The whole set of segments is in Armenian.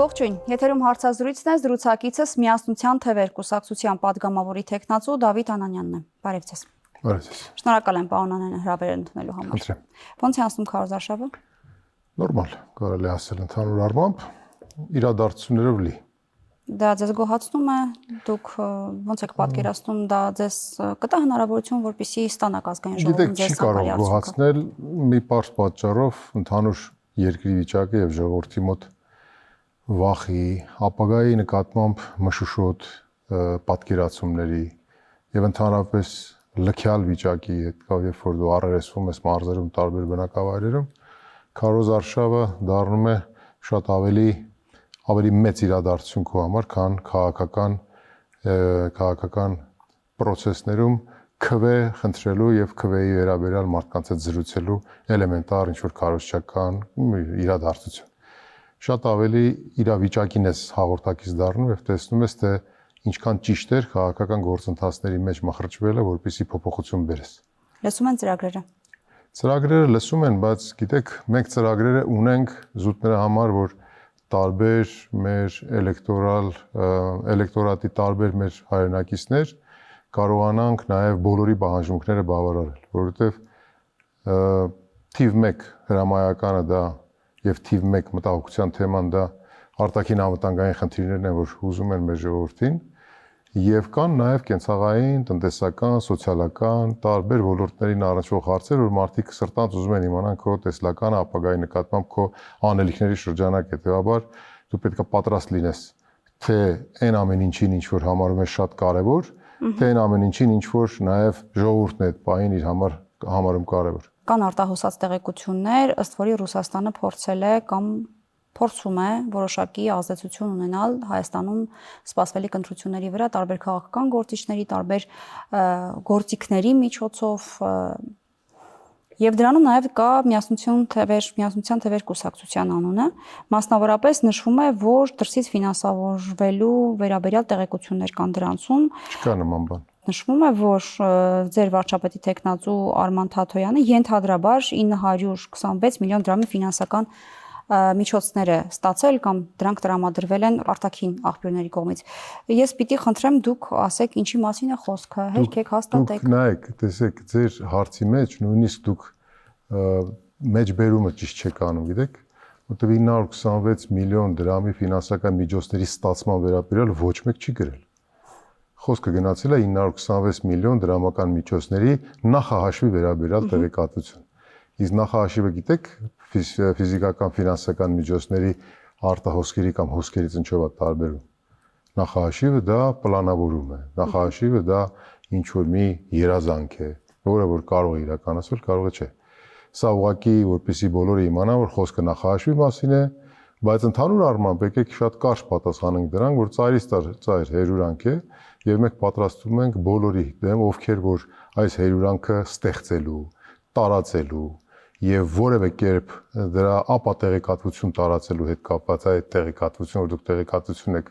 Ողջույն, եթերում հարցազրույցն է, զրուցակիցս Միասնության թևեր կուսակցության պատգամավորի տեխնացու Դավիթ Անանյանն է։ Բարև ձեզ։ Բարև ձեզ։ Շնորհակալ եմ պարոն Անանյան հրավերը ընդունելու համար։ Ոնց է անցնում քարոզարշավը։ Նորմալ, կարելի է ասել ընդհանուր առմամբ իրադարձություններով լի։ Դա ձեզ գոհացնում է, դուք ոնց եք պատկերացնում, դա ձեզ կտա հնարավորություն, որպեսզի ստանաք ազգային ժողովում ձեր սակարի արդյունքը։ Գիտեք, չի կարող գոհացնել մի պարզ պատճառով ընդհանուր երկրի վիճակը եւ ժողովրդի մոտ վախի, ապագայի նկատմամբ մշուշոտ պատկերացումների եւ ընդհանրապես լքյալ վիճակի հետ կավ, երբ որ դու առերեսվում ես մարզերում տարբեր բնակավայրերում, քարոզարշավը դառնում է շատ ավելի մեծ իրադարձություն քո համար, քան քաղաքական պրոցեսներում քվե խնդրելու եւ քվեի վերաբերյալ մարդկանց հետ զրուցելու էլեմենտար ինչ-որ քարոզչական իրադարձություն։ Շատ ավելի իրավիճակին ես հաղորդակից դառնում եւ տեսնում ես, թե ինչքան ճիշտ էր քաղաքական գործընթացների մեջ մխրճվելը, որպեսզի փոփոխություն բերես։ Լսում են ծրագրերը։ Ծրագրերը լսում են, բայց գիտեք, մենք ծրագրերը ունենք զուտները համար, որ տարբեր մեր էլեկտորատի տարբեր մեր հայրենակիցներ կարողանանք նաև բոլորի պահանջմունքները բավարարել, որովհետև թիվ 1 հրամայականը դա եւ թիվ 1 մտահոգության թեման դա արտաքին անվտանգային խնդիրներն են, որ հուզում են մեր ժողովրդին, եւ կան նաև կենցաղային, տնտեսական, սոցիալական, տարբեր ոլորտներին առնչվող հարցեր, որ մարդիկ սրտանց ուզում են իմանալ քո տեսլական ապագայի նկատմամբ քո անելիքների շրջանակ, հետեւաբար դու պետք է պատրաստ լինես թե այն ամեն ինչին, ինչ որ համարում ես շատ կարեւոր, թե այն ամեն ինչին, ինչ որ նաև ժողովուրդն է այդ պահին իր համար համարում կարեւոր։ Կան արտահոսած տեղեկություններ, ըստ որի Ռուսաստանը փորձել է կամ փորձում է որոշակի ազդեցություն ունենալ Հայաստանում սպասվելիք ընտրությունների վրա տարբեր քաղաքական գործիչների, տարբեր գործիքների միջոցով եւ դրանում նաեւ կա Միասնության թևեր կուսակցության անունը, մասնավորապես նշվում է, որ դրսից ֆինանսավորվելու վերաբերյալ տեղեկություններ կան դրանցում։ Չկա նման բան։ Նշվում է, որ ձեր վարչապետի տեխնացու Արման Թաթոյանը ենթադրաբար 926 միլիոն դրամի ֆինանսական միջոցներ է ստացել կամ դրանք տրամադրվել են արտաքին աղբյուրների կողմից։ Ես պիտի խնդրեմ դուք ասեք ինչի մասին է խոսքը, հերքեք հաստատեք։ Դուք նայեք, տեսեք, ձեր հարցի մեջ նույնիսկ դուք մեջբերումը ճիշտ չեք անում, գիտեք, որտեղ 926 միլիոն դրամի ֆինանսական միջոցների ստացման վերաբերյալ ոչ մեկ չի գրել։ Խոսքը գնացել է 926 միլիոն դրամական միջոցների նախահաշվի վերաբերյալ տեղեկատվություն։ Իսկ նախահաշիվը գիտեք, ֆիզիկական ֆինանսական միջոցների արտահոսքերի կամ հոսքերից ինչով է տարբերում։ Նախահաշիվը դա պլանավորում է, նախահաշիվը դա ինչ որ մի երազանք է, որը որ կարող է իրականացվել, կարող է չէ։ Սա ուղղակի որպեսզի բոլորը իմանան, որ խոսքը նախահաշվի մասին է, բայց ընդհանուր առմամբ եկեք շատ կարճ պատասխանենք դրան, որ ծայրից ծայր հերյուրանք է եւ մենք պատրաստվում ենք բոլորի դեմ, ովքեր որ այս հերյուրանքը ստեղծելու, տարածելու եւ որևէ կերպ դրա ապատեղեկատվություն տարածելու հետ կապված այդ տեղեկատվություն, որ դուք տեղեկատվություն եք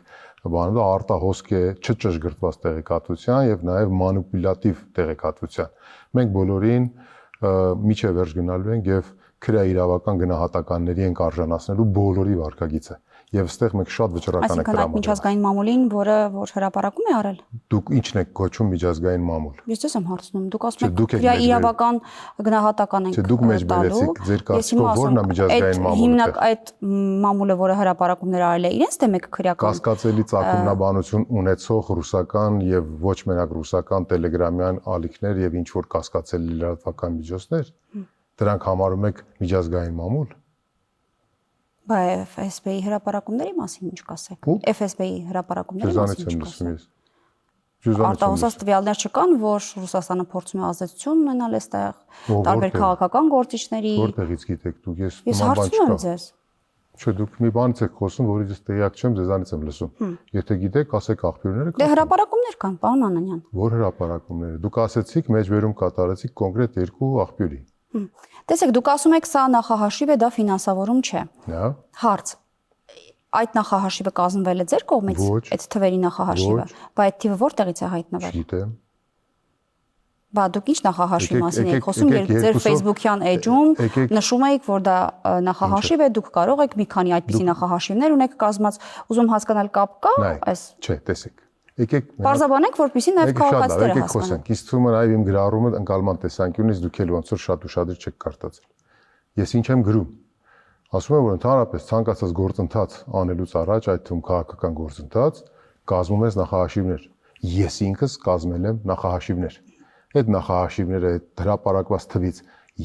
բանում, դա արտահոսք է չճշգրտված տեղեկատվության եւ նաեւ մանիպուլյատիվ տեղեկատվության։ Մենք բոլորին միջև վերջ գնալու ենք եւ քրեաիրավական գնահատականների ենք արժանացնելու բոլորի վարկագիծը։ Եվ այստեղ մենք շատ վճռական ենք տրամադրում։ Այսինքն միջազգային մամուլին, որը հրապարակում է արել։ Դուք ի՞նչն եք կոչում միջազգային մամուլ։ Ես ձեզ եմ հարցնում, դուք ասում եք քրեաիրավական գնահատական ենք դուք մեջ բերեցիք, ձեր կարծիքով ո՞րն է միջազգային մամուլը։ Հիմնակ այդ մամուլը, որը հրապարակումներ արել է, իրենց դեմ եք քրեական։ Կասկածելի ծագումնաբանություն ունեցող ռուսական եւ ոչ մենակ ռուսական տելեգրամյան ալիքներ եւ ինչ որ կասկածելի լրատվական միջոցներ, դրանք համարում եք միջազգային մամուլ։ Բայց FSB-ի հրապարակումների մասին ինչ կասեք։ FSB-ի հրապարակումների մասին ինչ կասեք։ Արտահոսած տվյալներ չկան, որ Ռուսաստանը փորձում է ազդեցություն ունենալ այստեղ տարբեր քաղաքական գործիչների։ Որտեղից գիտեք դուք, ես հարցնում եմ ձեզ։ Չէ, դուք մի բանից եք խոսում, որից ես տեղյակ չեմ, ձեզանից եմ լսում։ Եթե գիտեք, ասեք աղբյուրները կան։ Դե հրապարակումներ կան, պարոն Անանյան։ Որ հրապարակումները։ Դուք ասեցիք մեջբերում կատարեցիք կոնկրետ երկու աղբյուրի։ Տեսեք, դուք ասում եք սա նախահաշիվ է, դա ֆինանսավորում չէ։ Հա։ Հարց. այդ նախահաշիվը կազմվել է ձեր կողմից, այդ թվերի նախահաշիվը, բայց այդ թիվը որտեղից է հայտնվել։ Չգիտեմ։ Բա դուք ինչ նախահաշվի մասին եք խոսում, երբ ձեր Facebook-յան էջում նշում եք, որ դա նախահաշիվ է, դուք կարող եք մի քանի այդպիսի նախահաշիվներ ունեք կազմած, ուզում հասկանալ կապ կա, այս չէ, տեսեք։ Եկեք բարձաբանենք, որպեսզի նաև քաղաքացիները հասկանան։ Իսկ թվում է այ իմ գրառումը ընկալման տեսանկյունից դուք էլ ոնց որ շատ ուշադիր չեք կարդացել։ Ես ինչ եմ գրում։ Ասում եմ, որ ընդհանրապես ցանկացած գործընթաց անելուց առաջ, այդ թվում քաղաքական գործընթաց, կազմում ես նախահաշիվներ։ Ես ինքս կազմել եմ նախահաշիվներ։ Այդ նախահաշիվները հրապարակված թվից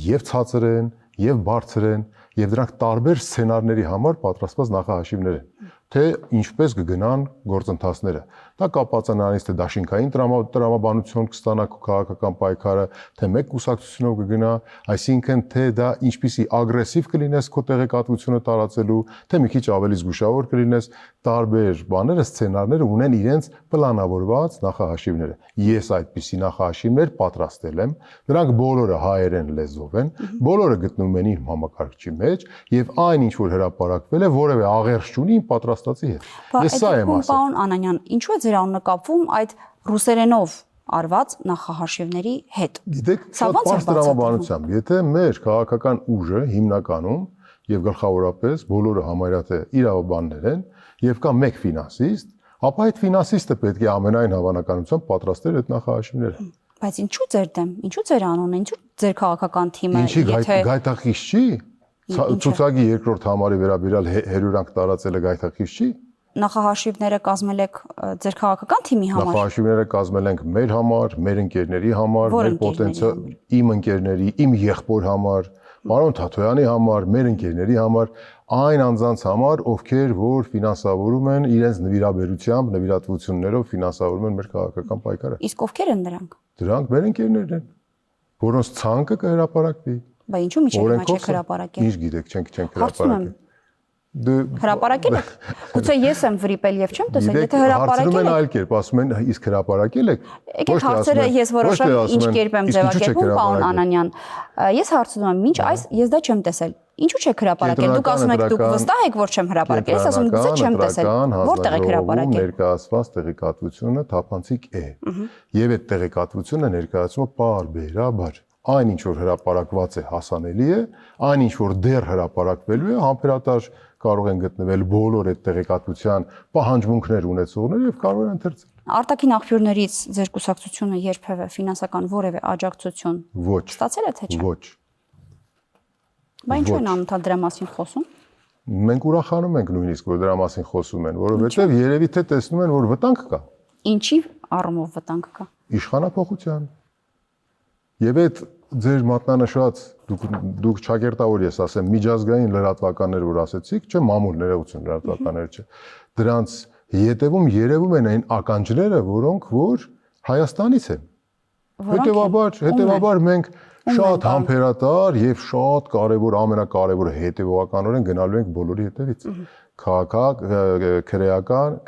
եւ ցածր են, եւ բարձր են, եւ դրանք տարբեր սցենարների համար պատրաստված նախահաշիվներ են, թե ինչպես կգնան գործընթացները։ Դա կապված է նրանից, թե դաշինքային տրամաբանություն կստանա քաղաքական պայքարը, թե մեկ կուսակցությունով կգնա, այսինքն թե դա ինչպիսի ագրեսիվ կլինես քո տեղեկատվությունը տարածելու, թե մի քիչ ավելի զգուշավոր կլինես, տարբեր բաները, սցենարները ունեն իրենց պլանավորված նախահաշիվները։ Ես այդպիսի նախահաշիվներ պատրաստել եմ, դրանք բոլորը հայերեն լեզվով են, բոլորը գտնվում են իմ համակարգչի մեջ եւ այն ինչ որ հրապարակվել է որևէ աղերս չունի իմ պատրաստածի հետ։ Ես սա եմ ասում։ Պարոն Անանյան, ինչու է ձեր անունը կապվում այդ ռուսերենով արված նախահաշիվների հետ։ Գիտեք, շատ բարձր տրամաբանությամբ, եթե մեր քաղաքական ուժը հիմնականում եւ գլխավորապես բոլորը համարյա թե իրավաբաններ են եւ կա մեկ ֆինանսիստ, ապա այդ ֆինանսիստը պետք է ամենայն հավանականությամբ պատրաստեր այդ նախահաշիվները։ Բայց ինչու ձեր դեմ, ինչու ձեր անունը, ինչու ձեր քաղաքական թիմը, եթե գայթակղիչ չի, ցուցակի երկրորդ համարի վերաբերյալ հերյուրանք տարածելը գայթակղիչ չի։ Նախահաշիվները կազմել եք ձեր քաղաքական թիմի համար։ Նախահաշիվները կազմել ենք մեր համար, մեր ընկերների համար, մեր պոտենցիալ իմ ընկերների, իմ եղբոր համար, պարոն Թաթոյանի համար, մեր ընկերների համար, այն անձանց համար, ովքեր որ ֆինանսավորում են իրենց նվիրաբերությամբ, նվիրատվություններով ֆինանսավորում են մեր քաղաքական պայքարը։ Իսկ ովքեր են դրանք։ Դրանք մեր ընկերներն են, որոնց ցանկը կհրապարակվի։ Բա ինչու՞ միջև հիմա չեք հրապարակել։ Ինչ գիտեք, չենք հրապարակել։ Հրապարակել եք։ Գուցե ես եմ վրիպել եւ չեմ տեսել, եթե հրապարակել եք։ Հարցնում են այլ կերպ, ասում են, իսկ հրապարակել եք։ Եկեք հարցերը ես որոշեմ ինչ կերպ եմ ձևակերպում, պարոն Անանյան։ Ես հարցնում եմ, ինչ այս ես դա չեմ տեսել։ Ինչու չեք հրապարակել։ Դուք ասում եք դուք վստահ եք, որ չեմ հրապարակել, ես ասում եմ գուցե չեմ տեսել։ Որտեղ եք հրապարակել։ Ներկայացված տեղեկատվությունը թափանցիկ է։ Եվ այդ տեղեկատվությունը ներկայացումը պարբերաբար այն ինչ որ հրապարակված է հասանելի է, այն ինչ որ դեռ հրապարակվելու է, համբերատար կարող են գտնվել բոլոր այդ տեղեկատվության պահանջմունքներ ունեցողները եւ կարող են ընթերցել։ Արտաքին աղբյուրներից ձեր կուսակցությունը երբևէ ֆինանսական որևէ աջակցություն ստացել է թե չէ։ Ոչ։ Բայց ինչու են անընդհատ դրա մասին խոսում։ Մենք ուրախանում ենք նույնիսկ որ դրա մասին խոսում են, որովհետեւ երևի թե տեսնում են որ վտանգ կա։ Ինչի առումով վտանգ կա։ Իշխանափոխության։ Եվ այդ ձեր մատնանշած դուք ճակերտավոր ես ասեմ միջազգային լրատվականներ որ ասեցիք, չէ, մամուլ ներողություն լրատվականներ չէ։ Դրանց հետևում երևում են այն ականջները, որոնք որ Հայաստանից են։ Հետևաբար մենք շատ համբերատար եւ շատ կարեւոր, ամենակարևորը հետեւողականորեն գնալու ենք բոլորի հետևից։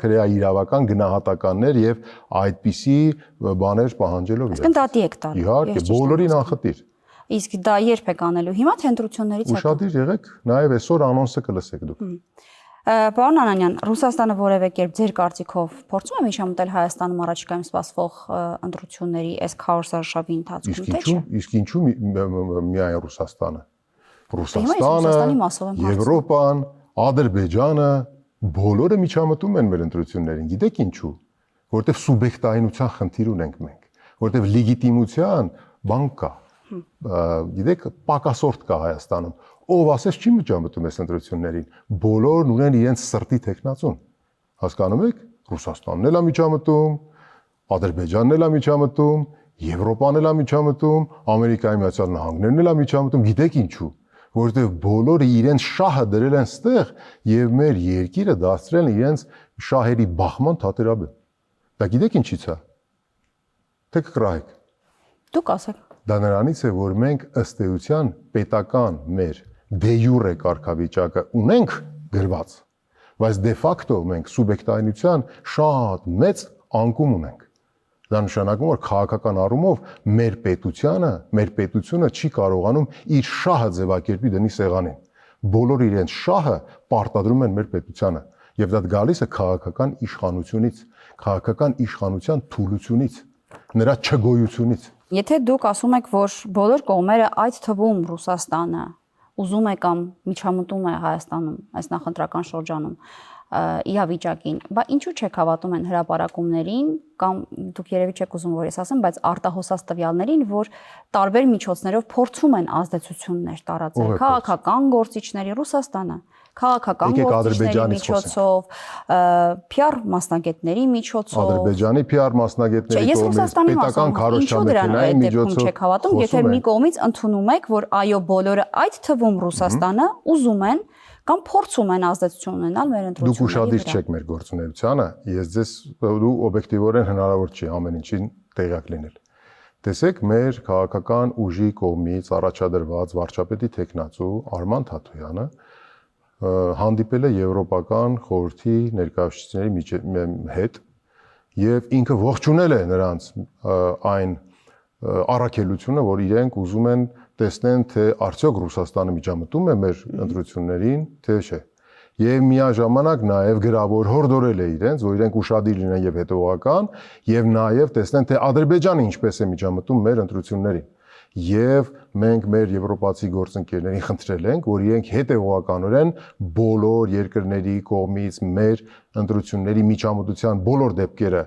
Քրեաիրավական գնահատականներ եւ այդպիսի բաներ պահանջելով։ Իսկ դատի եք տալու։ Իհարկե, բոլորին անխտիր։ Իսկ դա երբ եք անելու։ Հիմա թե ընտրություններից հետո։ Ուշադիր եղեք, նաեւ այսօր անոնսը կլսեք դուք։ Պարոն Անանյան, Ռուսաստանը որևէ կերպ ձեր կարծիքով փորձում է միջամտել Հայաստանում առաջիկայում սպասվող ընտրությունների այս քաոսարշավի ընթացքում, թե չէ։ Իսկ ինչու միայն Ռուսաստանը։ Ռուսաստանը, Եվրոպան, Ադրբեջանը բոլորը միջամտում են մեր ընտրություններին։ Գիտեք ինչու։ Որտեվ սուբյեկտայինության խնդիր ունենք մենք, որտեվ լեգիտիմության բան կա։ Գիտեք, պակասորդ կա Հայաստանում։ Ով ասես չի միջամտում այս ընտրություններին։ Բոլորն ունեն իրենց սրտի տեխնացուն։ Հասկանում եք։ Ռուսաստանն էլ է միջամտում, Ադրբեջանն էլ է միջամտում, Եվրոպան էլ է միջամտում, Ամերիկայի Միացյալ Նահանգներն էլ է միջամտում։ Գիտեք ինչու։ Որտեղ բոլորը իրենց շահը դրել են ստեղ եւ մեր երկիրը դարձրել են իրենց շահերի բախման թատերաբեմ։ Դա գիտեք ինչի՞ց է։ Թե կկրահեք։ Դուք ասեք։ Դա նրանից է, որ մենք ըստ էության պետական մեր դե յուրե կարգավիճակը ունենք գրված, բայց դե ֆակտո մենք սուբյեկտայինության շատ մեծ անկում ունենք։ Դա նշանակում որ քաղաքական առումով մեր պետությունը չի կարողանում իր շահը ձևակերպի դնի սեղանին։ Բոլորը իրենց շահը պարտադրում են մեր պետությանը, եւ դա գալիս է քաղաքական իշխանությունից, քաղաքական իշխանության թուլությունից, նրա չգոյությունից։ Եթե դուք ասում եք, որ բոլոր կողմերը, այդ թվում Ռուսաստանը, ուզում է կամ միջամտում է Հայաստանում այս նախընտրական շրջանում իրավիճակին, բա ինչու չեք հավատում են հրապարակումներին կամ դուք երևի չեք ուզում որ ես ասեմ, բայց արտահոսած տվյալներին, որ տարբեր միջոցներով փորձում են ազդեցություններ տարածել քաղաքական գործիչների Ռուսաստանը, քաղաքական գործիչների միջոցով, PR մասնագետների միջոցով, Ադրբեջանի PR մասնագետների կողմից, պետական քարոզչամեքենայի միջոցով չեք հավատում, եթե մի կողմից ընդունում եք, որ այո, բոլորը այդ թվում Ռուսաստանը ուզում են կամ փորձում են ազդեցություն ունենալ մեր ընտրությունների վրա։ Դուք ուշադիր չեք մեր գործունեությանը, ես ձեզ դու օբյեկտիվորեն հնարավոր չի ամեն ինչին տեղյակ լինել։ Տեսեք, մեր քաղաքական ուժի կողմից առաջադրված վարչապետի տեխնացու Արման Թաթոյանը հանդիպել է Եվրոպական խորհրդի ներկայացուցիչների հետ եւ ինքը ողջունել է նրանց այն առաքելությունը, որ իրենք ուզում են տեսնեն, թե արդյոք Ռուսաստանը միջամտում է մեր ընտրություններին, թե չէ։ Եվ միաժամանակ նաև գրավոր հորդորել է իրենց, որ իրենք ուշադիր լինեն եւ հետեւողական, եւ նաև տեսնեն, թե Ադրբեջանը ինչպես է միջամտում մեր ընտրություններին։ Եվ մենք մեր եվրոպացի գործընկերներին խնդրել ենք, որ իրենք հետեւողականորեն բոլոր երկրների կողմից մեր ընտրությունների միջամտության բոլոր դեպքերը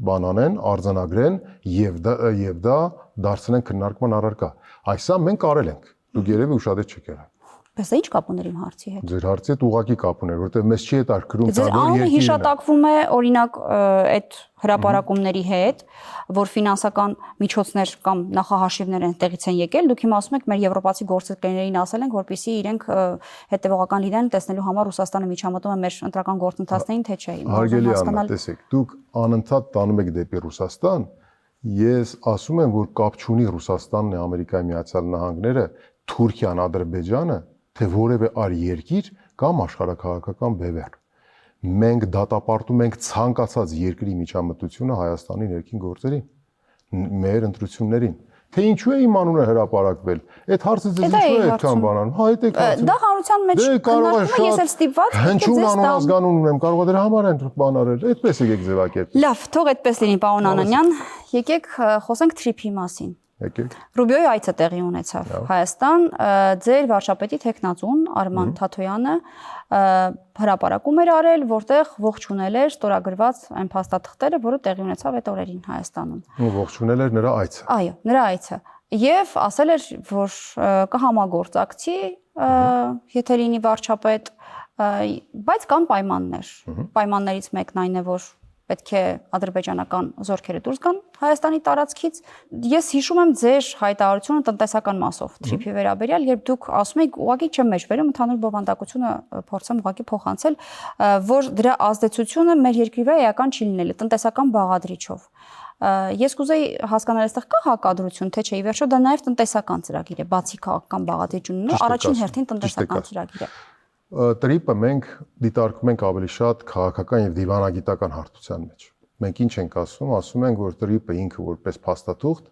բանանեն, արձանագրեն եւ դա դարձնեն քննարկման առարկա։ Այսա մենք արել ենք։ Դուք երևի ուշադիր չեք եղել։ Բայց ինչ կապ ուներ իմ հարցի հետ։ Ձեր հարցի հետ ուղղակի կապ ուներ, որովհետեւ մեզ չի հետաքրքրում դա որ երկիրն է։ Հիշատակվում է օրինակ այդ հրապարակումների հետ, որ ֆինանսական միջոցներ կամ նախահաշիվներ այնտեղից են եկել, դուք հիմա ասում եք մեր եվրոպացի գործընկերներին ասել ենք, որպեսզի իրենք հետևողական լինեն տեսնելու համար Ռուսաստանը միջամտում է մեր ընտրական գործընթացներին, թե չէ։ Հարգելի Աննա, տեսեք, դուք անընդհատ տանում եք դեպի Ռուսաստան, ես ասում եմ, որ կապ չունի Ռուսաստանն է Ամերիկայի Միացյալ Նահանգները, Թուրքիան, Ադրբեջանը, թե որևէ այլ երկիր կամ աշխարհակաղակական բևեռ։ Մենք դատապարտում ենք ցանկացած երկրի միջամտությունը Հայաստանի ներքին գործերին, մեր ընտրություններին։ Թե ինչու է իմ անունը հրապարակվել։ Այդ հարցը ձեզ ինչու է այդքան բանան։ Հա, այդ եք հարցը։ Դա հանրության մեջ քննարկվում է, ես էլ ստիպված հնչյուն անունազգանուն ունեմ, կարող է դրա համար են բան արել։ Այդպես եք ձևակերպել։ Լավ, թող այդպես լինի, պարոն Անանյան։ Եկեք խոսենք թրիփի մասին։ Եկեք։ Ռուբիոյի այցը տեղի ունեցավ Հայաստան, ձեր վարչապետի տեխնացուն Արման Թաթոյանը հրապարակում էր արել, որտեղ ողջունել էր ստորագրված այն փաստաթղթերը, որը տեղի ունեցավ այդ օրերին Հայաստանում։ Ու ողջունել էր նրա այցը։ Այո, նրա այցը։ Եվ ասել էր, որ կհամագործակցի, եթե լինի վարչապետ, բայց կան պայմաններ։ Պայմաններից մեկն այն է, որ պետք է ադրբեջանական զորքերը դուրս գան Հայաստանի տարածքից։ Ես հիշում եմ ձեր հայտարարությունը տնտեսական մասով թրիփի վերաբերյալ, երբ դուք ասում եք, ուղղակի չեմ մեջբերում, ընդհանուր բովանդակությունը փորձեմ ուղղակի փոխանցել, որ դրա ազդեցությունը մեր երկրի վրա էական չի լինելու տնտեսական բաղադրիչով։ Ես կուզեի հասկանալ, այստեղ կա հակադրություն, թե չէ, ի վերջո դա նաև տնտեսական ծրագիր է, բացի քաղաքական բաղադրիչությունն ու առաջին հերթին տնտեսական ծրագիր է։ Տրիպը մենք դիտարկում ենք ավելի շատ քաղաքական եւ դիվանագիտական հարթության մեջ։ Մենք ինչ ենք ասում ենք, որ տրիպը ինքը որպես փաստաթուղթ,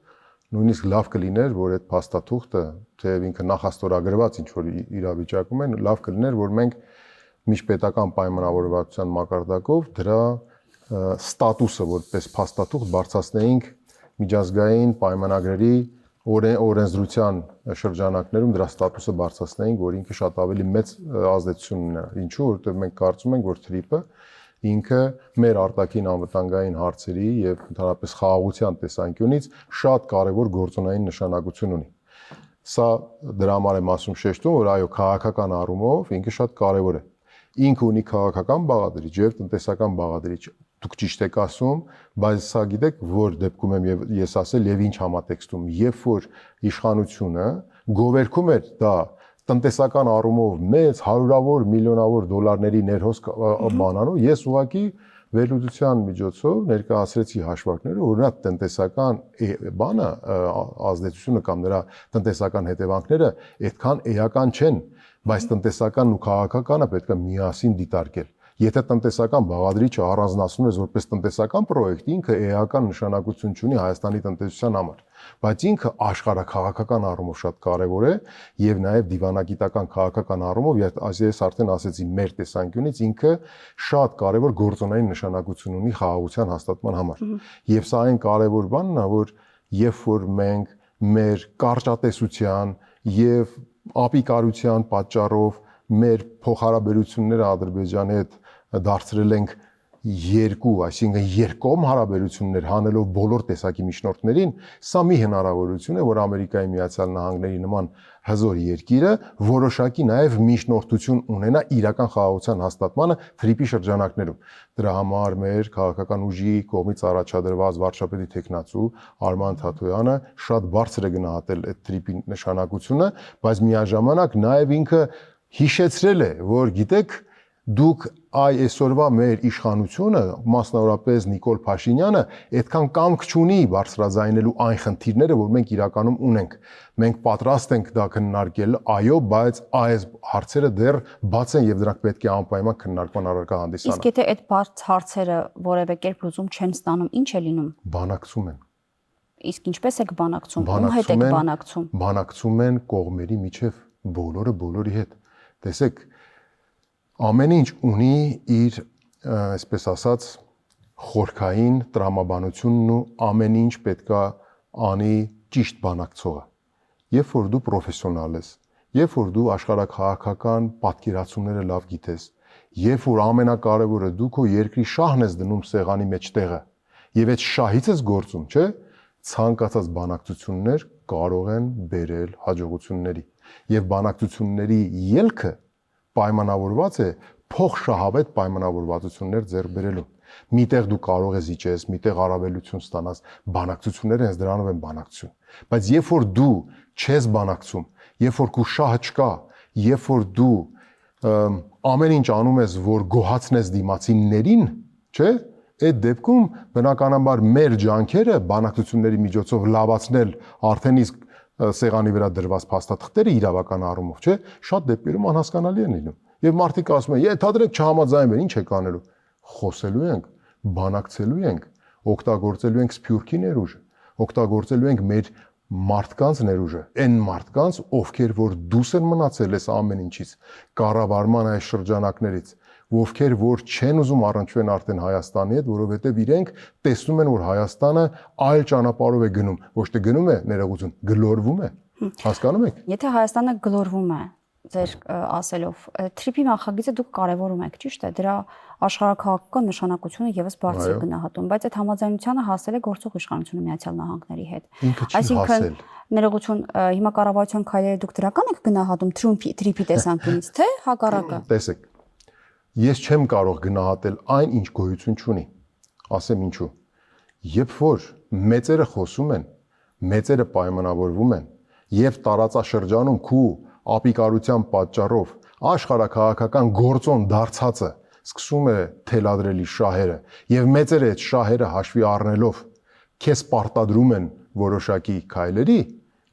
նույնիսկ լավ կլիներ, որ այդ փաստաթուղթը, թեև ինքը նախաստորագրված ինչ որ իրավիճակում է, լավ կլիներ, որ մենք միջպետական պայմանավորվածության մակարդակով դրա ստատուսը որպես փաստաթուղթ բարձրացնեինք միջազգային պայմանագրերի օրենսդրության շրջանակներում դրա ստատուսը բարձրացնեինք, որ ինքը շատ ավելի մեծ ազդեցություն ունենա։ Ինչու՞, որովհետև մենք կարծում ենք, որ թրիպը ինքը մեր արտաքին անվտանգային հարցերի եւ ընդհանրապես խաղաղության տեսանկյունից շատ կարեւոր գործոնային նշանակություն ունի։ Սա դրա համար եմ ասում շեշտում, որ այո, քաղաքական առումով ինքը շատ կարեւոր է։ Ինքը ունի քաղաքական բաղադրիչ եւ տնտեսական բաղադրիչ։ Դուք ճիշտ եք ասում, բայց սա գիտեք, որ դեպքում եմ եւ ես ասել եւ ինչ համատեքստում, երբ որ իշխանությունը գովերքում էր դա տնտեսական առումով մեծ հարյուրավոր միլիոնավոր դոլարների ներհոս բանանով, ես ուղղակի վերլուծության միջոցով ներկայացրեցի հաշվարկները, որ նա տնտեսական բանը ազդեցությունը կամ նրա տնտեսական հետևանքները այդքան էական չեն, բայց տնտեսականն ու քաղաքականը պետք է միասին դիտարկել։ Եթե տնտեսական բաղադրիչը առանձնացնում ես որպես տնտեսական պրոյեկտ, ինքը էական նշանակություն ունի Հայաստանի տնտեսության համար, բայց ինքը աշխարհակաղակական առումով շատ կարևոր է եւ նաեւ դիվանագիտական քաղաքական առումով, ես արդեն ասեցի, մեր տեսանկյունից ինքը շատ կարևոր գործոնային նշանակություն ունի խաղաղության հաստատման համար։ Եվ սա այն կարևոր բանն է, որ երբ որ մենք մեր կարճատեսության եւ ապիկարության պատճառով մեր փոխհարաբերությունները Ադրբեջանի հետ դարձրել ենք երկու, այսինքն երկկողմ հարաբերություններ հանելով բոլոր տեսակի միջնորդներին, սա մի հնարավորություն է, որ Ամերիկայի Միացյալ Նահանգների նման հզոր երկիրը որոշակի նաև միջնորդություն ունենա իրական խաղաղության հաստատմանը թրիպի շրջանակներում։ Դրա համար մեր քաղաքական ուժի կողմից առաջադրված վարչապետի տեխնացու Արման Թաթոյանը շատ բարձր է գնահատել այդ թրիպի նշանակությունը, բայց միաժամանակ նաև ինքը հիշեցրել է, որ գիտեք, դուք այսօրվա մեր իշխանությունը, մասնավորապես Նիկոլ Փաշինյանը, այդքան կամք չունի բարձրաձայնելու այն խնդիրները, որ մենք իրականում ունենք։ Մենք պատրաստ ենք դա քննարկել, այո, բայց այս հարցերը դեռ բաց են եւ դրանք պետք է անպայման քննարկման առարկա հանդիսանան։ Իսկ եթե այդ բաց հարցերը որևէ կերպ լուծում չեն ստանում, ինչ է լինում։ Բանակցում են։ Իսկ ինչպես եք բանակցում, ում հետ եք բանակցում։ Բանակցում են կողմերի միջև, բոլորի հետ։ Տեսեք, ամեն ինչ ունի իր, այսպես ասած, խորքային տրամաբանությունն ու ամեն ինչ պետքա անի ճիշտ բանակցողը։ Երբ որ դու պրոֆեսիոնալ ես, երբ որ դու աշխարհաքաղաքական պատկերացումները լավ գիտես, երբ որ ամենակարևորը դու քո երկրի շահն ես դնում սեղանի մեջ տեղը, եւ այդ շահից ես գործում, չէ՞, ցանկացած բանակցություններ կարող են բերել հաջողությունների։ Եվ բանակցությունների ելքը պայմանավորված է փոխշահավետ պայմանավորվածություններ ձեռք բերելու։ Միտեղ դու կարող ես իջես, միտեղ առավելություն ստանաս, բանակցությունները հենց դրանով են բանակցություն։ Բայց երբ որ դու չես բանակցում, երբ որ քո շահը չկա, երբ որ դու ամեն ինչ անում ես, որ գոհացնես դիմացիններին, չէ՞, այդ դեպքում բնականաբար մեր ջանքերը բանակցությունների միջոցով լավացնել արդեն իսկ սեղանի վրա դրված փաստաթղթերը իրավական առումով, չէ՞, շատ դեպքերում անհասկանալի են լինում։ Եվ մարդիկ ասում են, «Ենթադրենք չհամաձայնվեն, ինչ եք անելու»։ Խոսելու ենք, բանակցելու ենք, օգտագործելու ենք սփյուռքի ներուժը, օգտագործելու ենք մեր մարդկանց ներուժը, այն մարդկանց, ովքեր որ դուրս են մնացել այս ամեն ինչից, կառավարման այս շրջանակներից, ովքեր որ չեն ուզում առնչվեն արդեն Հայաստանի հետ, որովհետև իրենք տեսնում են, որ Հայաստանը այլ ճանապարհով է գնում, ոչ թե գնում է ներողություն, գլորվում է։ Հասկանում եք։ Եթե Հայաստանը գլորվում է, ձեր ասելով, թրիպի նախագիծը դուք կարևորում եք, ճիշտ է, դրա աշխարհաքաղաքական նշանակությունը եւս բարձր է գնահատում, բայց այդ համաձայնությանը հասել է գործող իշխանությունը Միացյալ Նահանգների հետ։ Այսինքն, ներողություն, հիմա կառավարության քայլերը դուք դրական եք գնահատում թրիպի տեսանկյունից, թե հակառակը։ Տեսեք, ես չեմ կարող գնահատել այն, ինչ գոյություն չունի։ Ասեմ ինչու։ Երբ որ մեծերը խոսում են, մեծերը պայմանավորվում են, եւ տարածաշրջանում քու ապիկարության պատճառով աշխարհաքաղաքական գործոն դարձածը սկսում է թելադրել իր շահերը եւ մեծերը այդ շահերը հաշվի առնելով քեզ պարտադրում են որոշակի քայլերի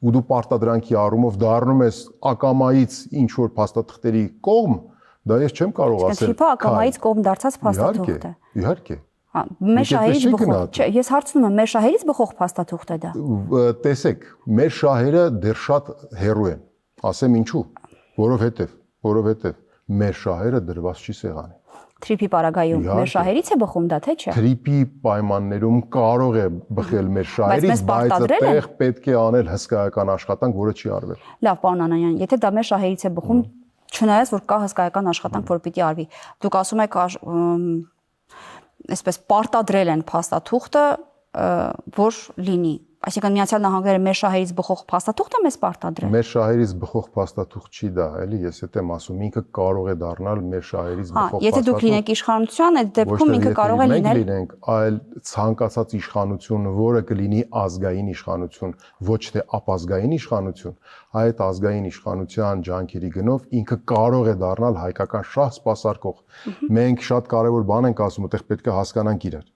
ու դու պարտադրանքի առումով դառնում ես ակամայից ինչ որ փաստաթղթերի կողմ, դա ես չեմ կարող ասել։ Թրիպը ակամայից կողմ դարձած փաստաթուղթ է։ Իհարկե։ Մեր շահերից բխող, չէ, ես հարցնում եմ, մեր շահերից բխող փաստաթուղթ է դա։ Տեսեք, մեր շահերը դեռ շատ հեռու են։ Ասեմ ինչու, որովհետև մեր շահերը դրված չի սեղանի։ Թրիպի պարագայում մեր շահերից է բխում դա, թե չէ։ Թրիպի պայմաններում կարող է բխել մեր շահերից, բայց այդտեղ պետք է անել հսկայական աշխատանք, որը չի արվել։ Լավ, պարոն Անանյան, եթե դա մեր շահերից է բխում, չնայած որ կա հսկայական աշխատանք, որ պիտի արվի, դուք ասում եք այսպես պարտադրել են փաստաթուղթը, որ լինի։ Այսինքն Միացյալ Նահանգները մեր շահերից բխող փաստաթուղթ է մեզ պարտադրել։ Մեր շահերից բխող փաստաթուղթ չի դա, էլի, ես հետ եմ ասում, ինքը կարող է դառնալ մեր շահերից բխող փաստաթուղթ։ Եթե դուք լինեք իշխանության, այդ դեպքում ինքը կարող է լինել։ Մենք լինենք, այլ ցանկացած իշխանություն, որը կլինի ազգային իշխանություն, ոչ թե ապազգային իշխանություն, այդ ազգային իշխանության ջանքերի գնով ինքը կարող է դառնալ հայկական շահ սպասարկող։ Մենք շատ կարևոր բան ենք ասում, այդտեղ պետք է հասկանանք իրար։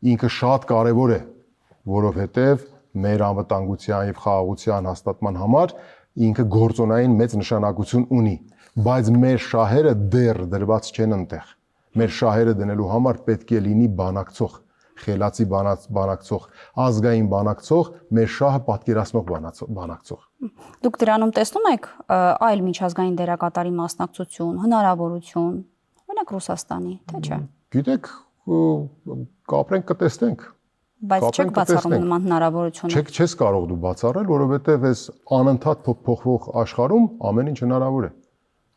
Ինքը շատ կարևոր է, որովհետև մեր անվտանգության եւ խաղաղության հաստատման համար ինքը գործոնային մեծ նշանակություն ունի, բայց մեր շահերը դեռ դրված չեն այնտեղ։ Մեր շահերը դնելու համար պետք է լինի բանակցող, խելացի բանակցող, ազգային բանակցող, մեր շահը պատկերացնող բանակցող։ Դուք դրանում տեսնում եք այլ միջազգային դերակատարի մասնակցություն, հնարավորություն, օրինակ Ռուսաստանի, թե չէ։ Գիտեք, կապրենք կտեսնենք։ Բայց չեք բացառում նման հնարավորությունը։ Չես կարող դու բացառել, որովհետև այս անընդհատ փոխվող աշխարհում ամեն ինչ հնարավոր է։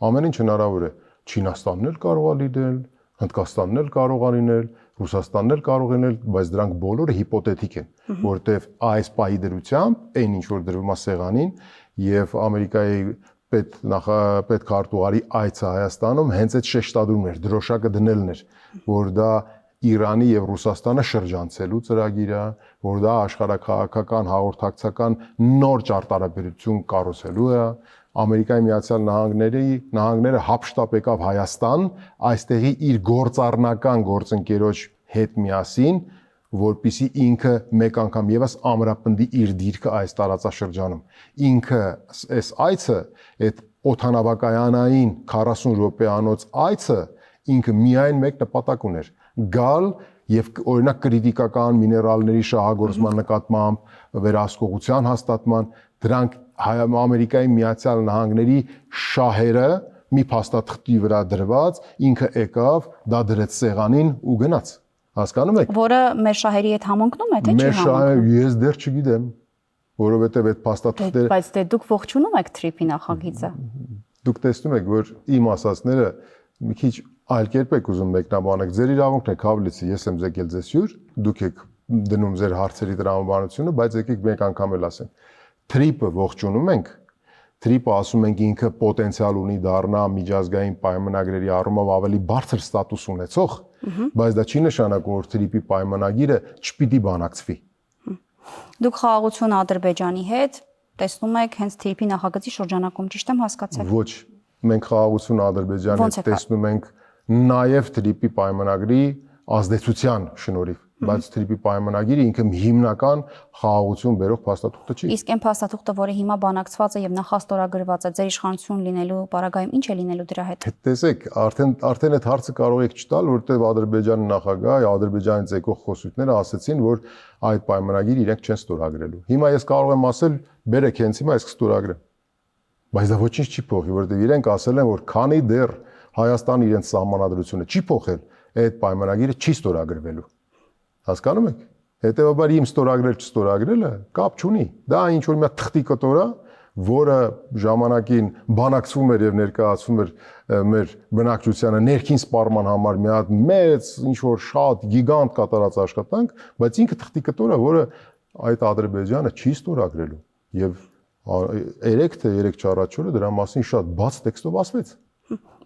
Ամեն ինչ հնարավոր է։ Չինաստանն էլ կարող է լինել, Հնդկաստանն էլ կարող է լինել, Ռուսաստանն էլ կարող է լինել, բայց դրանք բոլորը հիպոթետիկ են, որովհետև այս պահի դրությամբ այն ինչ որ դրվում է սեղանին եւ Ամերիկայի պետքարտուղարի այցը Հայաստանում հենց այդ շեշտադրումն էր, դրոշակը դնելն էր, որ դա Իրանի եւ Ռուսաստանը շրջանցելու ծրագիր է, որ դա աշխարհաքաղաքական հաղորդակցական նոր ճարտարապետություն կառուցելու է, Ամերիկայի Միացյալ Նահանգները հապշտապ եկավ Հայաստան, այստեղի իր գործառնական գործընկերոջ հետ միասին, որպիսի ինքը մեկ անգամ եւս ամրապնդի իր դիրքը այս տարածաշրջանում։ Ինքը այս այցը, այդ օթանավակայանային 40 րոպեանոց այցը ինքը միայն մեկ նպատակ ուներ՝ գալ եւ օրինակ կրիտիկական միներալների շահագործման նկատմամբ վերահսկողության հաստատման դրանք Ամերիկայի Միացյալ Նահանգների շահերը մի փաստաթղթի վրա դրված ինքը եկավ դա դրեց սեղանին ու գնաց հասկանում եք որը մեր շահերի հետ համընկնում է թե չի համընկնում ես դեռ չգիտեմ որովհետեւ այդ փաստաթղթերը բայց դե դուք ողջունում եք TRIP-ի նախագիծը դուք տեսնում եք որ իմ ասածները մի քիչ այլ կերպ եք ուզում մեկնաբանել ձեր իրավունքն է հավլիցի ես եմ եկել ձեզ հյուր դուք եք դնում ձեր հարցերի տրամաբանությունը բայց եկեք մեկ անգամ էլ ասենք TRIP-ը ողջունում ենք TRIP-ը ասում ենք ինքը պոտենցիալ ունի դառնա միջազգային պայմանագրերի առումով ավելի բարձր ստատուս ունեցող բայց դա չի նշանակում որ TRIP-ի պայմանագիրը չպիտի բանակցվի դուք խաղաղություն Ադրբեջանի հետ տեսնում եք հենց TRIP-ի նախագծի շրջանակում ճիշտ եմ հասկացել ոչ մենք խաղաղություն Ադրբեջանի հետ տեսնում ենք նաև TRIP-ի պայմանագրի ազդեցության շնորհիվ բայց TRIP-ի պայմանագիրը ինքը հիմնական խաղաղություն բերող փաստաթուղթը չի իսկ այն փաստաթուղթը որը հիմա բանակցված է եւ նախաստորագրված է ձեր իշխանություն լինելու պարագայում ինչ է լինելու դրա հետ տեսեք արդեն այդ հարցը կարող եք չտալ որովհետեւ Ադրբեջանի նախագահ Ադրբեջանից եկող խոսույթները ասացին որ այդ պայմանագիրը իրենք չեն ստորագրելու հիմա ես կարող եմ ասել բերեք հենց հիմա ես կստորագրեմ բայց դա ոչինչ չի փոխի որովհետեւ իրենք ասել են որ քանի դեռ Հայաստանը իրենց սահմանադրությունը չի փոխել այդ պայմանագիրը չի ստորագրվելու հասկանում եք հետեւաբար իմ ստորագրել չստորագրելը կապ չունի դա ինչ որ մի թղթի կտոր է որը ժամանակին բանակցվում էր եւ ներկայացվում էր մեր բնակչությանը ներքին սպառման համար մի հատ մեծ ինչ որ շատ գիգանտ կատարած աշխատանք բայց ինքը թղթի կտոր է որը այդ Ադրբեջանը չի ստորագրելու եւ 3 չառաջորը դրա մասին շատ բաց տեքստով ասվեց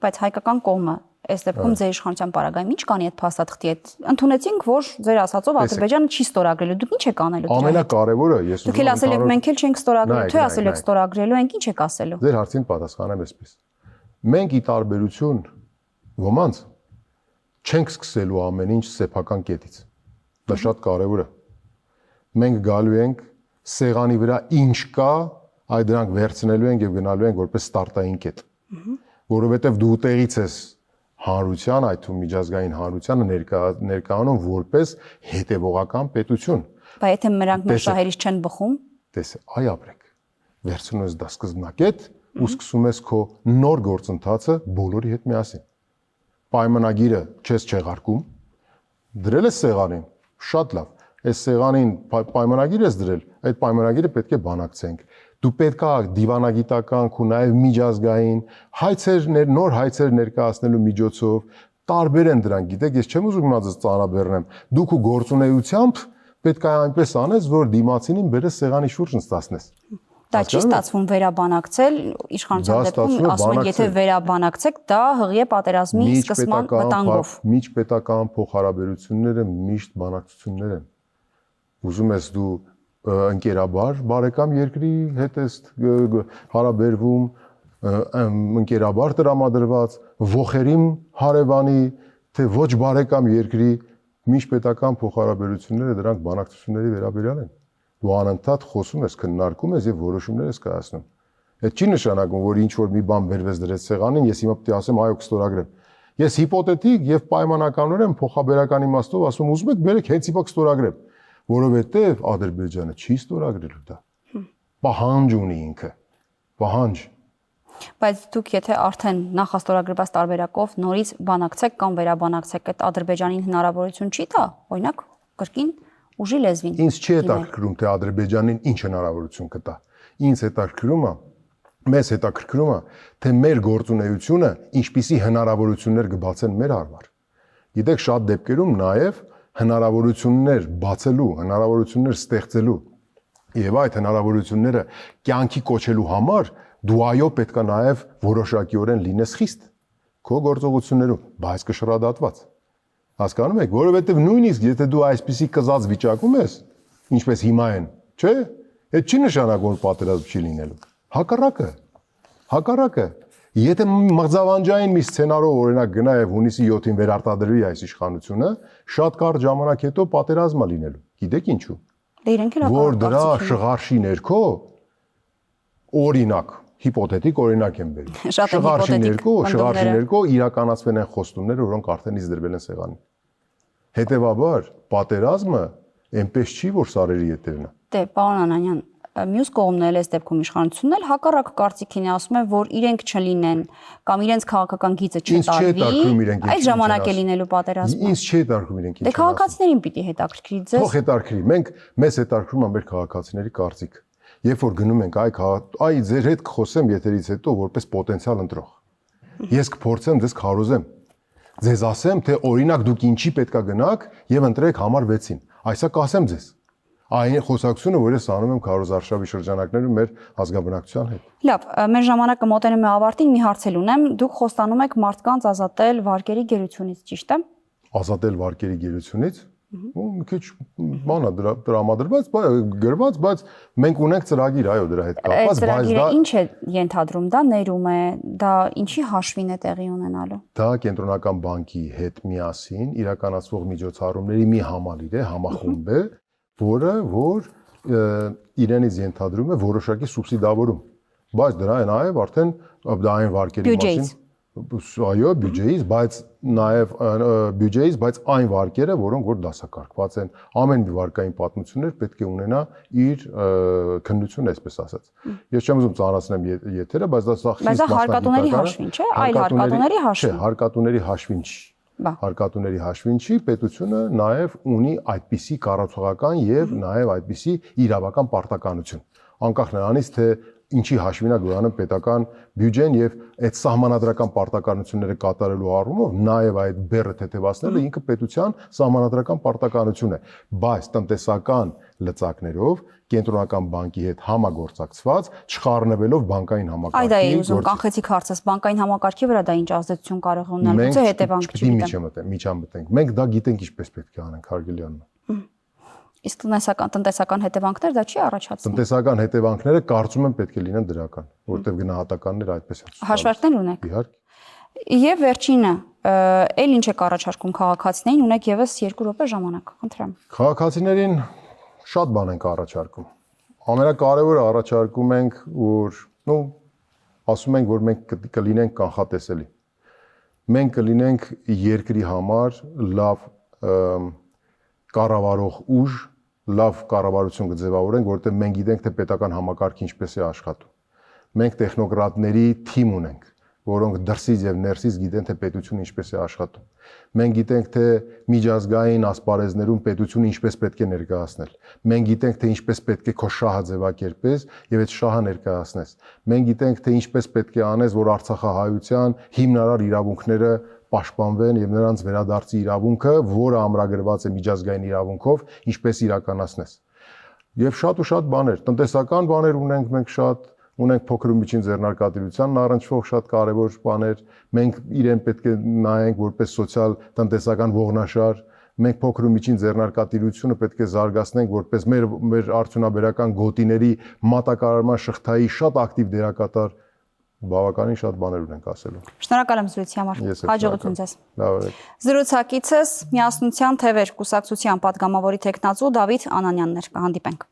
բայց հայկական կողմը այս դեպքում ձեր իշխանության պարագայում ինչ կանի այդ փաստաթղթի հետ ընդունեցինք որ ձեր ասածով Ադրբեջանը չի ստորագրելու դուք ինչ եք անելու ամենակարևորը ես դուք էլ ասել եք մենք էլ չենք ստորագրելու թե ասել եք ստորագրելու ենք ինչ եք ասելու ձեր հարցին պատասխանեմ այսպես մենք ի տարբերություն ոմանց չենք սկսելու ամեն ինչ սեփական կետից դա շատ կարևոր է մենք գալու ենք սեղանի վրա ինչ կա այդ դրանք վերցնելու ենք եւ գնալու ենք որպես ստարտային կետ որովհետեւ դու տեղից ես հանրության, այդ ու միջազգային հանրությանը ներկայանում որպես հետևողական պետություն։ Բայց եթե նրանք մեր շահերից չեն բխում, տեսեք, այ ապրեք։ Վերցնում ես դա սկզբնակետ ու սկսում ես քո նոր գործընթացը բոլորի հետ միասին։ Պայմանագիրը չես չեղարկում, դրել ես սեղանին, շատ լավ։ Այս սեղանին պայմանագիր ես դրել, այդ պայմանագիրը պետք է բանակցենք։ Դու պետք է դիվանագիտական ու նաև միջազգային նոր հայցեր ներկայացնելու միջոցով տարբեր են դրանք, գիտեք, ես չեմ ուզում մազս ծանրաբեռնեմ։ Դուք ու գործունեությամբ պետք է այնպես անես, որ դիմացինին բերես սեղանի շուրջ նստացնես։ Դա չի ստացվում վերաբանակցել, իշխանության դեպքում ասում են, եթե վերաբանակցեք, դա հղի է պատերազմի սկսման վտանգով։ Միջպետական փոխհարաբերությունները միշտ բանակցություններ են։ Ուզում ես դու ընկերաբար բարեկամ երկրի հետ ես հարաբերվում ընկերաբար տրամադրված ողերիմ հարևանի թե ոչ բարեկամ երկրի միջպետական փոխհարաբերությունները դրանք բանակցությունների վերաբերյալ են դու անընդհատ խոսում ես քննարկում ես եւ որոշումներ ես կայացնում այդ չի նշանակում որ ինչ որ մի բան վերվես դրեց սեղանին ես հիմա պետք է ասեմ այո կստորագրեմ ես հիպոթետիկ եւ պայմանականորեն փոխաբերական իմաստով ասում ուզում եք բերեք հենց հիմա կստորագրեմ որովհետև Ադրբեջանը չի ստորագրելու դա։ Պահանջ ունի ինքը։ Պահանջ։ Բայց դուք եթե արդեն նախաստորագրված տարբերակով նորից բանակցեք կամ վերաբանակցեք, այդ Ադրբեջանին հնարավորություն չի տա, օրինակ, կրկին ուժի լեզվին։ Ինձ չի հետաքրքրում թե Ադրբեջանին ինչ հնարավորություն կտա։ Ինձ հետաքրքրում է, մեզ հետաքրքրում է, թե մեր գործունեությունը ինչպիսի հնարավորություններ կբացեն մեր արվար։ Գիտեք, շատ դեպքերում նաև հնարավորություններ բացելու, հնարավորություններ ստեղծելու եւ այդ հնարավորությունները կյանքի կոչելու համար դու այո պետք է նաև որոշակիորեն լինես խիստ քո գործողություններում, բայց կշռադատված։ Հասկանում եք, որովհետեւ նույնիսկ եթե դու այսպիսի կզած վիճակում ես, ինչպես հիմա են, չէ՞, այդ չի նշանակում որ պատերազմ չի լինելու։ Հակառակը, եթե մղձավանջային մի սցենարով օրինակ գնա եւ հունիսի 7-ին վերարտադրվի այս իշխանությունը, շատ կարճ ժամանակ հետո պատերազմը լինելու։ Գիտեք ինչու։ Իրենք էլ որ դրա շղարշի ներքո օրինակ հիպոթետիկ օրինակ եմ բերում։ Շղարշի ներքո իրականացվել են խոստումները, որոնք արդեն իսկ դրվել են սեղանին։ Հետևաբար պատերազմը այնպես չի, որ սարերի ետևն է։ Դե, պարոն Անանյան, մյուս կողմն էլ էս դեպքում իշխանությունն էլ հակառակ կարծիքին է, ասում է, որ իրենք չլինեն կամ իրենց քաղաքական գիծը չտարվի, այդ ժամանակ է լինելու պատերազմը։ Ինձ չի հետաքրքրում իրենք ինչ։ Դե քաղաքացիներին պիտի հետաքրքրի ձեզ։ Թող հետաքրքրի, մեզ հետաքրքրում է մեր քաղաքացիների կարծիքը։ Երբ որ գնում ենք այ ձեր հետ կխոսեմ եթերից հետո որպես պոտենցիալ ընտրող։ Ես կփորձեմ ձեզ քարոզեմ։ Ձեզ ասեմ, թե օրինակ դուք ինչի պետքա գնաք եւ ընտրեք համար 6-ին։ Այսա կասեմ ձեզ։ Այն խոսակցությունը, որ ես անում եմ քարոզարշավի շրջանակներում մեր ազգաբնակչության հետ։ Լավ, մեր ժամանակը մոտենում է ավարտին, մի հարց էլ ունեմ։ Դուք խոստանում եք մարդկանց ազատել վարկերի գերությունից, ճիշտ է։ Ազատել վարկերի գերությունից։ Մի քիչ բան է տրամադրված, գրված, բայց մենք ունենք ծրագիր, այո, դրա հետ կապված, բայց դա ինչ է ենթադրում, դա ներում է, դա ինչի հաշվին է տեղի ունենալու։ Դա կենտրոնական բանկի հետ միասին իրականացվող միջոցառումների մի համալիր է, համախումբ է, որը որ իրենից ենթադրում է որոշակի սուբսիդավորում, բայց դրա նաև արդեն դա այն վարկերի մասին այո, բյուջեից, բայց նաև բյուջեից, բայց այն վարկերը, որոնք որ դասակարգված են, ամեն մի վարկային պատմություններ պետք է ունենա իր քննությունը, այսպես ասած։ Ես չեմ ուզում ծանրացնեմ եթերը, բայց դա սա խիստ հարկատուների հաշվին չէ, այլ հարկատուների հաշվին։ Չէ, հարկատուների հաշվին չի։ Հարկատուների հաշվին չի, պետությունը նաև ունի այդպիսի կառուցողական եւ նաև այդպիսի իրավական պարտականություն։ Անկախ նրանից, թե ինչի հաշվին է գնում պետական բյուջեն եւ այդ սահմանադրական պարտականությունները կատարելու առումով նաեւ այդ բեռը թեթևացնելը ինքը պետության սահմանադրական պարտականություն է, բայց տնտեսական լծակներով կենտրոնական բանկի հետ համագործակցված չխառնվելով բանկային համակարգի։ Այդ է ուզում կանխեցիք հարցս, բանկային համակարգի վրա դա ինչ ազդեցություն կարող ունենալ, գուցե հետևանք չգիտեմ։ Միջամտենք։ Մենք դա գիտենք ինչպես պետք է անենք, հարգելի Աննա։ Իսկ տնտեսական հետևանքներ դա չի առաջացնում։ Տնտեսական հետևանքները կարծում եմ պետք է լինեն դրական, որտեղ գնահատականները այդպես են։ Հաշվարկներ ունեք։ Իհարկե։ Եվ վերջինը, էլ ինչ եք առաջարկում քաղաքացիներին, ունեք եւս 2 րոպե ժամանակ, խնդրեմ։ Քաղաքացիներին շատ բան ենք առաջարկում։ Ամենակարևորը առաջարկում ենք, որ ասում ենք, որ մենք կլինենք կանխատեսելի։ Մենք կլինենք երկրի համար լավ կառավարող ուժ, լավ կառավարություն կձևավորենք, որտեղ մենք գիտենք, թե պետական համակարգը ինչպես է աշխատում։ Մենք տեխնոկրատների թիմ ունենք, որոնք դրսից եւ ներսից գիտեն, թե պետությունը ինչպես է աշխատում։ Մենք գիտենք, թե միջազգային ասպարեզներում պետությունը ինչպես պետք է ներկայացնել։ Մենք գիտենք, թե ինչպես պետք է քո շահը ձևակերպես եւ այդ շահը ներկայացնես։ Մենք գիտենք, թե ինչպես պետք է անես, որ Արցախահայության հիմնարար իրավունքները պաշտպանվեն եւ նրանց վերադարձի իրավունքը, որը ամրագրված է միջազգային իրավունքով, ինչպես իրականացնես։ Եվ շատ ու շատ բաներ, տնտեսական բաներ ունենք մենք շատ, ունենք փոքր ու միջին ձեռնարկատիրությանն առնչվող շատ կարևոր բաներ, մենք իրեն պետք է նայենք որպես սոցիալ տնտեսական ողնաշար, մենք փոքր ու միջին ձեռնարկատիրությունը պետք է զարգացնենք որպես մեր արդյունաբերական գոտիների մատակարարման շղթայի շատ ակտիվ դերակատար, բավականին շատ բաներ ունենք ասելու։ Շնորհակալ եմ զրույցի համար։ Հաջողություն ձեզ։ Լավ եք։ Զրուցակիցս Միասնության թևեր կուսակցության պատգամավորի տեխնացու Դավիթ Անանյանն էր, կհանդիպենք։